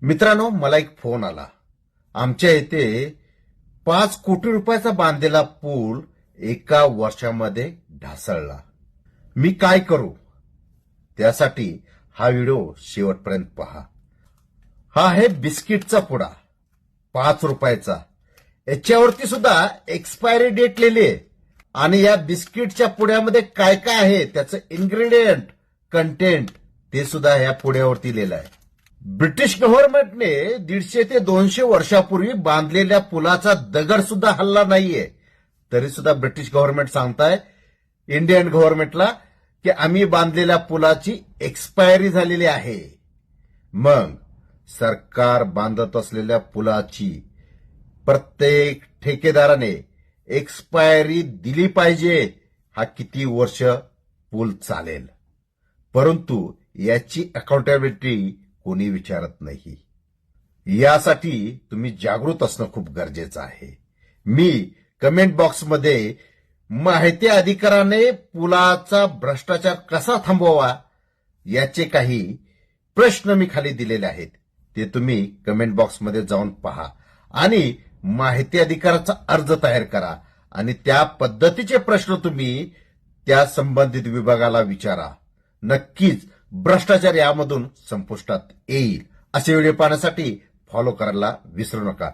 मित्रांनो, मला एक फोन आला. आमच्या इथे 5 कोटी रुपयाचा बांधलेला पूल एका वर्षामध्ये ढासळला. मी काय करू? त्यासाठी हा व्हिडिओ शेवटपर्यंत पहा. हा आहे बिस्किटचा पुडा, 5 रुपयाचा. याच्यावरती सुद्धा एक्सपायरी डेट लिहिली आहे. आणि या बिस्किटच्या पुड्यामध्ये काय काय आहे, त्याचं इन्ग्रेडियंट, कंटेंट, ते सुद्धा या पुड्यावरती लिहिलं आहे. ब्रिटिश गव्हर्नमेंटने 150 ते 200 वर्षापूर्वी बांधलेल्या पुलाचा दगड सुद्धा हल्ला नाहीये. तरी सुद्धा ब्रिटिश गव्हर्नमेंट सांगताय इंडियन गव्हर्नमेंटला की आम्ही बांधलेल्या पुलाची एक्सपायरी झालेली आहे. मग सरकार बांधत असलेल्या पुलाची प्रत्येक ठेकेदाराने एक्सपायरी दिली पाहिजे. हा किती वर्ष पूल चालेल, परंतु याची अकाउंटेबिलिटी कोणी विचारत नाही. यासाठी तुम्ही जागृत असणं खूप गरजेचं आहे. मी कमेंट बॉक्समध्ये माहिती अधिकाराने पुलाचा भ्रष्टाचार कसा थांबवावा याचे काही प्रश्न मी खाली दिलेले आहेत. ते तुम्ही कमेंट बॉक्समध्ये जाऊन पहा आणि माहिती अधिकाराचा अर्ज तयार करा आणि त्या पद्धतीचे प्रश्न तुम्ही त्या संबंधित विभागाला विचारा. नक्कीच भ्रष्टाचार यामधून संपुष्टात येईल. असे व्हिडिओ पाहण्यासाठी फॉलो करायला विसरू नका.